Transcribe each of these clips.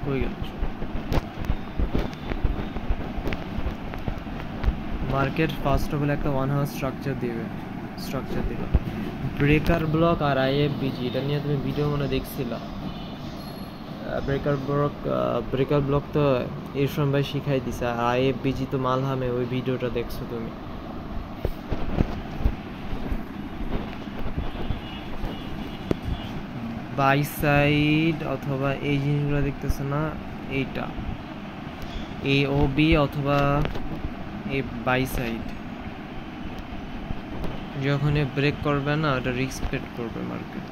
কই গেল market first of all একটা 1 হাউস স্ট্রাকচার দিবে ব্রেকার ব্লক আর আইএফবিজি এটা নিয়ে তুমি ভিডিও মনে দেখছিলা ব্রেকার ব্লক তো ইরফান ভাই শিখাই দিছে আর আইএফবিজি তো মালহামে ওই ভিডিওটা দেখছো তুমি বাই সাইড অথবা এই জিনিসগুলো দেখতেছো না এইটা এওবি অথবা এই বাই সাইড যখন ব্রেক করবে না ওটা রিস্পেক্ট করবে মার্কেট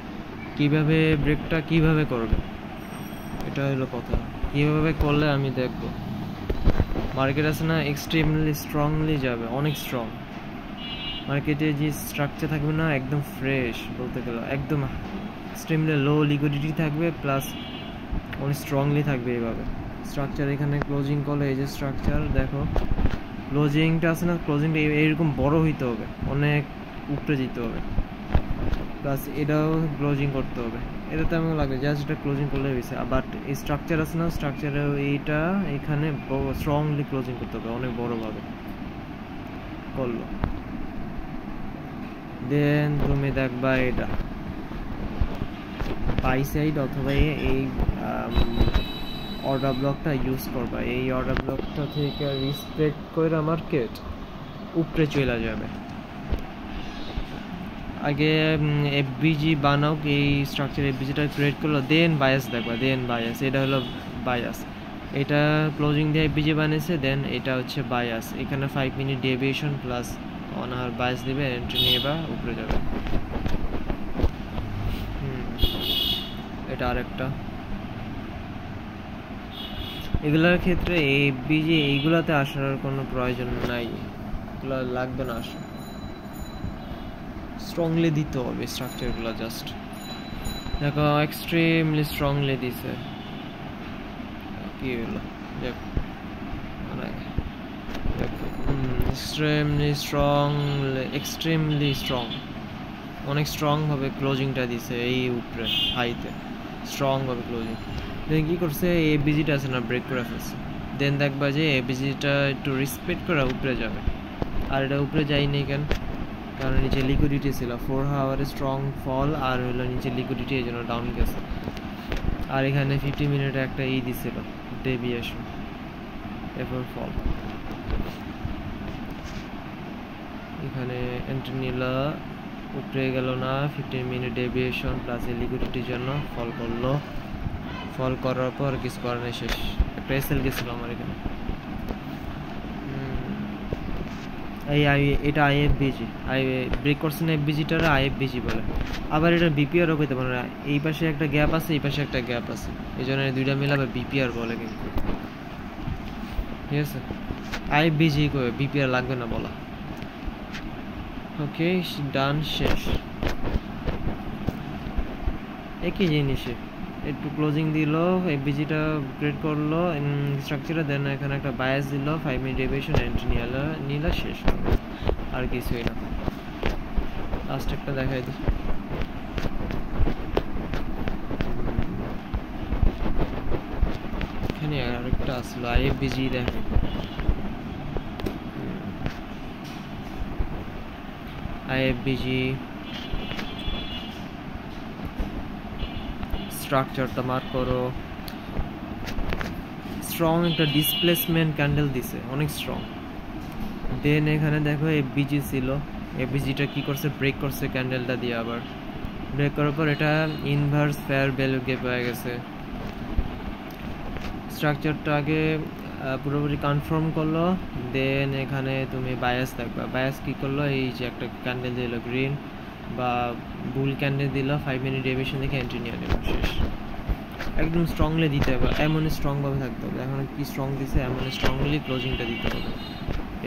কিভাবে ব্রেকটা কিভাবে করবে এটা হলো কথা কিভাবে করলে আমি দেখব মার্কেট আছে না এক্সট্রিমলি স্ট্রংলি যাবে অনেক স্ট্রং মার্কেটে যে স্ট্রাকচার থাকবে না একদম ফ্রেশ বলতে গেলে একদম এক্সট্রিমলি লো লিকুইডিটি থাকবে প্লাস অনেক স্ট্রংলি থাকবে এইভাবে স্ট্রাকচার এখানে ক্লোজিং করলে এই যে স্ট্রাকচার দেখো ক্লোজিংটা আছে না ক্লোজিংটা এরকম বড় হইতে হবে অনেক উপরে যেতে হবে প্লাস এটাও ক্লোজিং করতে হবে এটাতে আমার লাগে জাস্ট এটা ক্লোজিং করলে হয়েছে বাট এই স্ট্রাকচার আছে না স্ট্রাকচারে এইটা এখানে স্ট্রংলি ক্লোজিং করতে হবে অনেক বড়ভাবে করলো দেন তুমি দেখবা এটা বাই সাইড অথবা এই অর্ডার ব্লকটা ইউজ করবা এই অর্ডার ব্লকটা থেকে রিসপেক্ট করে মার্কেট উপরে চলে যাবে আগে এফবিজি বানাও এই স্ট্রাকচার এফবিজিটা ক্রিয়েট করলো দেন বায়াস দেখবা দেন বায়াস এটা হলো বায়াস এটা ক্লোজিং দিয়ে এফবিজি বানিয়েছে দেন এটা হচ্ছে বায়াস এখানে 5 minute deviation plus 1 hour bias দিবে এন্ট্রি নিয়ে বা উপরে যাবে এটা আরেকটা এগুলোর ক্ষেত্রে এফবিজি এইগুলাতে আসার কোনো প্রয়োজন নাই এগুলো লাগবে না আসা স্ট্রংলি দিতে হবে স্ট্রাকচারগুলো জাস্ট দেখো এক্সট্রিমলি স্ট্রংলি দিছে কি হলো দেখো এক্সট্রিমলি স্ট্রং অনেক স্ট্রং ভাবে ক্লোজিংটা দিছে এই উপরে হাইতে স্ট্রং ভাবে ক্লোজিং দেন কি করছে এবিজিটা আছে না ব্রেক করে ফেলছে দেন দেখবা যে এবিজিটা একটু রিসপেক্ট করে উপরে যাবে আর এটা উপরে যায়নি কেন কারণ নিচে লিকুইডিটি ছিল 4 আওয়ারে স্ট্রং ফল আর হলো নিচে লিকুইডিটি এই জন্য ডাউন গেছে আর এখানে 50 মিনিটে একটা এই দিছিল ডেভিয়েশন এরপর ফল এখানে এন্ট্রি নিলা উপরে গেল না 15 মিনিট ডেভিয়েশন প্লাস লিকুইডিটির জন্য ফল করলো ফল করার পর কিছু করার নেই শেষ একটা এসএল গেছিল আমার এখানে এটা আইএফবিজি ব্রেক করছে না এফবিজিটার আইএফবিজি বলে আবার এটা বিপিআরও পেতে পারে না এই পাশে একটা গ্যাপ আছে এই পাশে একটা গ্যাপ আছে এই জন্য দুইটা মিলাবে বিপিআর বলে কিন্তু ঠিক আছে আইএফবিজি কই বিপিআর লাগবে না বলা ওকে ডান শেষ একই জিনিসে একটু ক্লোজিং দিল এফবিজিটা ক্রিয়েট করলো স্ট্রাকচারে দেন এখানে একটা বায়াস দিল 5 মিনিট ডেভিয়েশন এন্ট্রি নিলা শেষ আর কিছুই না লাস্ট একটা দেখাই দিই এখানে আরেকটা আসলো আইএফবিজি দেখো আইএফবিজি স্ট্রাকচারটা মার্ক করো স্ট্রং একটা ডিসপ্লেসমেন্ট ক্যান্ডেল দিছে অনেক স্ট্রং দেন এখানে দেখো এফবিজি ছিল এফবিজিটা কি করছে ব্রেক করছে ক্যান্ডেলটা দিয়ে আবার ব্রেক করার পর এটা ইনভার্স ফেয়ার ভ্যালু গ্যাপ হয়ে গেছে স্ট্রাকচারটা আগে পুরোপুরি কনফার্ম করলো দেন এখানে তুমি বায়াস দেখবা বায়াস কি করলো এই যে একটা ক্যান্ডেল দিল গ্রিন বা বুল ক্যান্ডেল দিল 5 মিনিট ডেভিয়েশন দেখে এন্ট্রি নিয়ে নেব শেষ একদম স্ট্রংলি দিতে হবে এমন স্ট্রং ভাবে থাকতে হবে এখন কি স্ট্রং দিছে এমন স্ট্রংলি ক্লোজিংটা দিতে হবে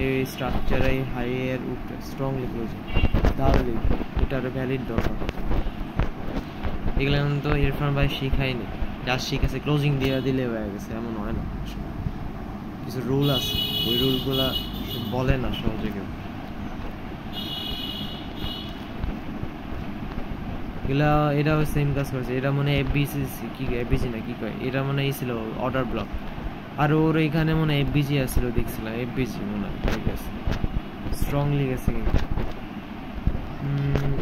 এই স্ট্রাকচার এই হাই এর উপরে স্ট্রংলি ক্লোজিং তাহলে এটার ভ্যালিড দরকার এগুলো তো ইরফান ভাই শিখায়নি জাস্ট শিখেছে ক্লোজিং দিয়ে দিলে হয়ে গেছে এমন হয় না কিছু রুল আছে ওই রুলগুলা বলে না সহজে কেউ এগুলা এটাও সেম কাজ করছে, এটা মনে এফবিসি কি এফবিসি না কি কয়, এটা মনে এই ছিল অর্ডার ব্লক। আর ওর এখানে মনে এফবিজি আসছিল, দেখছিলাম এফবিজি মনে হয় গেছে, স্ট্রংলি গেছে কিন্তু।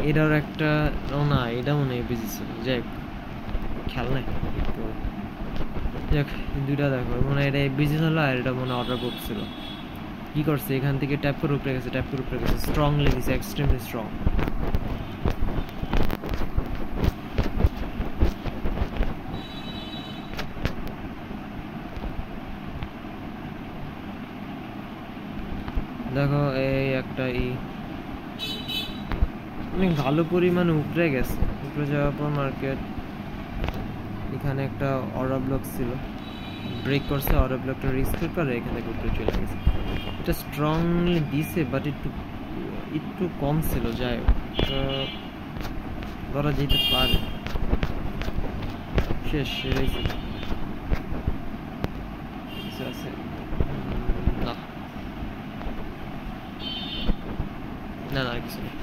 এটার একটা ও না, এটা মনে হয় এফবিজি ছিল, যাই খেয়াল নাই তো। যাক দুইটা দেখো, মনে হয় এটা এফবিজি ছিল আর এটা মনে অর্ডার বুক ছিল। কি করছে এখান থেকে ট্যাপ করে উপরে গেছে, ট্যাপ করে উপরে গেছে, স্ট্রংলি গেছে, এক্সট্রিমলি স্ট্রং। দেখো এই একটা অনেক ভালো পরিমাণে উপরে গেছে, উপরে যাওয়ার পর মার্কেট এখানে একটা অর্ডার ব্লক ছিল, ব্রেক করছে, অর্ডার ব্লকটা রিস্পেক্ট করে এখান থেকে উপরে চলে গেছে। এটা স্ট্রংলি দিছে বাট একটু কম ছিল, যাই হোক ধরা যেতে পারে। শেষ সেটাই ছিল, কিছু আছে না, না না কিছু নেই।